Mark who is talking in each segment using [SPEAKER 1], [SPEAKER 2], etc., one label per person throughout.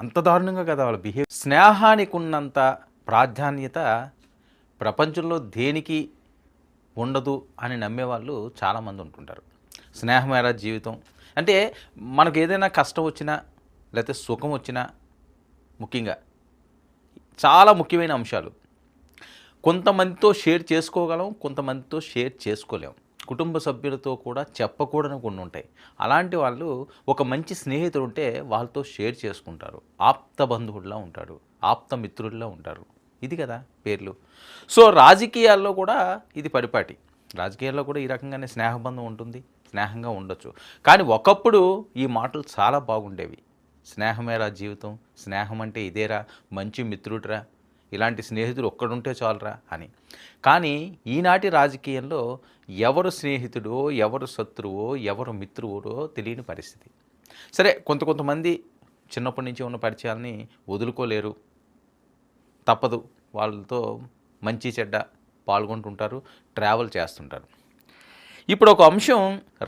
[SPEAKER 1] అంత దారుణంగా కదా వాళ్ళ స్నేహానికి ఉన్నంత ప్రాధాన్యత ప్రపంచంలో దేనికి ఉండదు అని నమ్మేవాళ్ళు చాలామంది ఉంటుంటారు. స్నేహమేరా జీవితం అంటే మనకు ఏదైనా కష్టం వచ్చినా లేకపోతే సుఖం వచ్చినా ముఖ్యంగా చాలా ముఖ్యమైన అంశాలు కొంతమందితో షేర్ చేసుకోగలం, కొంతమందితో షేర్ చేసుకోలేం. కుటుంబ సభ్యులతో కూడా చెప్పకూడని కొన్ని ఉంటాయి. అలాంటి వాళ్ళు ఒక మంచి స్నేహితుడు ఉంటే వాళ్ళతో షేర్ చేసుకుంటారు. ఆప్త బంధువుల్లా ఉంటాడు, ఆప్త మిత్రుల్లా ఉంటారు. ఇది కదా పేర్లు. సో రాజకీయాల్లో కూడా ఇది పరిపాటి. రాజకీయాల్లో కూడా ఈ రకంగానే స్నేహబంధం ఉంటుంది, స్నేహంగా ఉండొచ్చు. కానీ ఒకప్పుడు ఈ మాటలు చాలా బాగుండేవి. స్నేహమేరా జీవితం, స్నేహం అంటే ఇదేరా, మంచి మిత్రుడిరా, ఇలాంటి స్నేహితుడు ఒక్కడుంటే చాలరా అని. కానీ ఈనాటి రాజకీయంలో ఎవరు స్నేహితుడో, ఎవరు శత్రువో, ఎవరు మిత్రువో తెలియని పరిస్థితి. సరే, కొంతమంది చిన్నప్పటి నుంచి ఉన్న పరిచయాల్ని వదులుకోలేరు, తప్పదు, వాళ్ళతో మంచి చెడ్డ పాల్గొంటుంటారు, ట్రావెల్ చేస్తుంటారు. ఇప్పుడు ఒక అంశం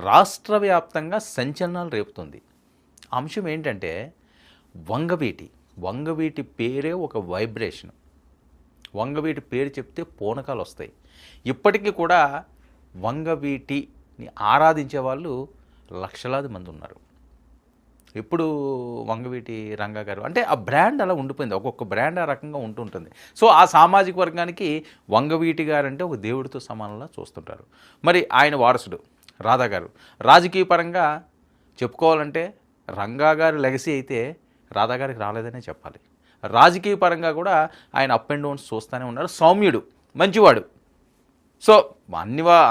[SPEAKER 1] రాష్ట్ర వ్యాప్తంగా సంచలనాలు రేపుతుంది. అంశం ఏంటంటే వంగవీటి. వంగవీటి పేరే ఒక వైబ్రేషన్. వంగవీటి పేరు చెప్తే పూనకాలు వస్తాయి. ఇప్పటికీ కూడా వంగవీటిని ఆరాధించే వాళ్ళు లక్షలాది మంది ఉన్నారు. ఎప్పుడు వంగవీటి రంగా గారు అంటే ఆ బ్రాండ్ అలా ఉండిపోయింది. ఒక్కొక్క బ్రాండ్ ఆ రకంగా ఉంటుంటుంది. సో ఆ సామాజిక వర్గానికి వంగవీటి గారు అంటే ఒక దేవుడితో సమానంలా చూస్తుంటారు. మరి ఆయన వారసుడు రాధా గారు రాజకీయ పరంగా చెప్పుకోవాలంటే రంగా గారి లెగసీ అయితే రాధా గారికి రాలేదనే చెప్పాలి. రాజకీయ పరంగా కూడా ఆయన అప్ అండ్ డౌన్స్ చూస్తూనే ఉన్నారు. సౌమ్యుడు, మంచివాడు. సో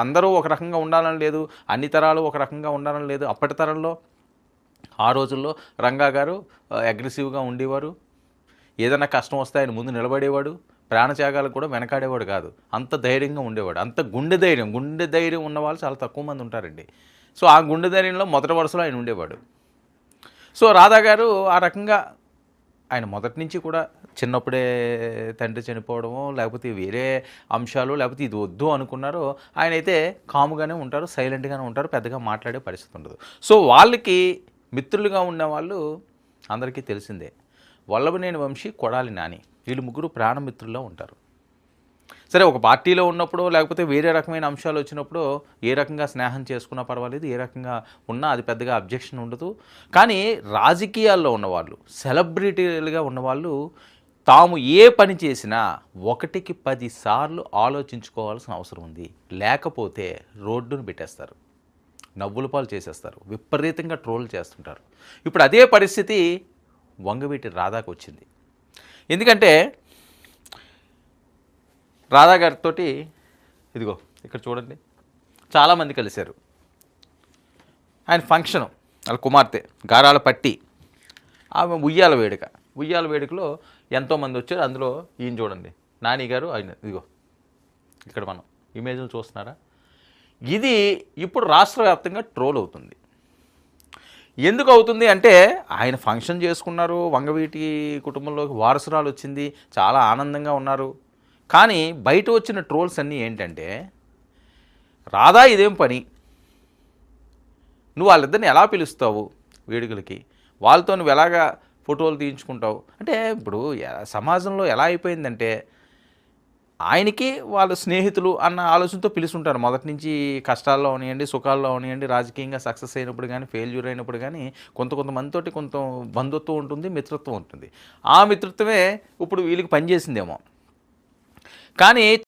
[SPEAKER 1] అందరూ ఒక రకంగా ఉండాలని లేదు, అన్ని తరాలు ఒక రకంగా ఉండాలని లేదు. అప్పటి తరంలో ఆ రోజుల్లో రంగా గారు అగ్రెసివ్గా ఉండేవారు. ఏదైనా కష్టం వస్తే ఆయన ముందు నిలబడేవాడు. ప్రాణత్యాగాలకు కూడా వెనకాడేవాడు కాదు. అంత ధైర్యంగా ఉండేవాడు. అంత గుండె ధైర్యం ఉన్నవాళ్ళు చాలా తక్కువ మంది ఉంటారండి. సో ఆ గుండె ధైర్యంలో మొదటి వరుసలో ఆయన ఉండేవాడు. సో రాధా గారు ఆ రకంగా ఆయన మొదటి నుంచి కూడా చిన్నప్పుడే తండ్రి చనిపోవడమో లేకపోతే వేరే అంశాలు లేకపోతే ఇది వద్దు అనుకున్నారో ఆయన అయితే కాముగానే ఉంటారు, సైలెంట్గానే ఉంటారు, పెద్దగా మాట్లాడే పరిస్థితి ఉండదు. సో వాళ్ళకి మిత్రులుగా ఉన్నవాళ్ళు అందరికీ తెలిసిందే. వల్లభనేని వంశీ, కొడాలి నాని, వీళ్ళు ముగ్గురు ప్రాణమిత్రుల్లో ఉంటారు. సరే, ఒక పార్టీలో ఉన్నప్పుడు లేకపోతే వేరే రకమైన అంశాలు వచ్చినప్పుడు ఏ రకంగా స్నేహం చేసుకున్నా పర్వాలేదు, ఏ రకంగా ఉన్నా అది పెద్దగా అబ్జెక్షన్ ఉండదు. కానీ రాజకీయాల్లో ఉన్నవాళ్ళు, సెలబ్రిటీలుగా ఉన్నవాళ్ళు తాము ఏ పని చేసినా 1కి 10 సార్లు ఆలోచించుకోవాల్సిన అవసరం ఉంది. లేకపోతే రోడ్డును పెట్టేస్తారు, నవ్వుల పాలు చేసేస్తారు, విపరీతంగా ట్రోల్ చేస్తుంటారు. ఇప్పుడు అదే పరిస్థితి వంగవీటి రాధాకు వచ్చింది. ఎందుకంటే రాధా గారితో ఇదిగో ఇక్కడ చూడండి చాలామంది కలిశారు. ఆయన ఫంక్షను, వాళ్ళ కుమార్తె గారాల పట్టి, ఆమె ఉయ్యాల వేడుకలో ఎంతోమంది వచ్చారు. అందులో ఈయన చూడండి, నాని గారు. ఆయన ఇదిగో ఇక్కడ మనం ఇమేజ్లు చూస్తున్నారా. ఇది ఇప్పుడు రాష్ట్ర వ్యాప్తంగా ట్రోల్ అవుతుంది. ఎందుకు అవుతుంది అంటే ఆయన ఫంక్షన్ చేసుకున్నారు, వంగవీటి కుటుంబంలోకి వారసురాలు వచ్చింది, చాలా ఆనందంగా ఉన్నారు. కానీ బయట వచ్చిన ట్రోల్స్ అన్నీ ఏంటంటే, రాధా ఇదేం పని, నువ్వు వాళ్ళిద్దరిని ఎలా పిలుస్తావు వేడుకలకి, వాళ్ళతో నువ్వు ఎలాగా ఫోటోలు తీయించుకుంటావు అంటే. ఇప్పుడు సమాజంలో ఎలా అయిపోయిందంటే ఆయనకి వాళ్ళు స్నేహితులు అన్న ఆలోచనతో పిలుస్తుంటారు. మొదటి నుంచి కష్టాల్లో అవనివ్వండి, సుఖాల్లో అవనివ్వండి, రాజకీయంగా సక్సెస్ అయినప్పుడు కానీ, ఫెయిల్యూర్ అయినప్పుడు కానీ కొంతమందితోటి కొంత బంధుత్వం ఉంటుంది, మిత్రత్వం ఉంటుంది. ఆ మిత్రత్వమే ఇప్పుడు వీళ్ళకి పనిచేసిందేమో. కానీ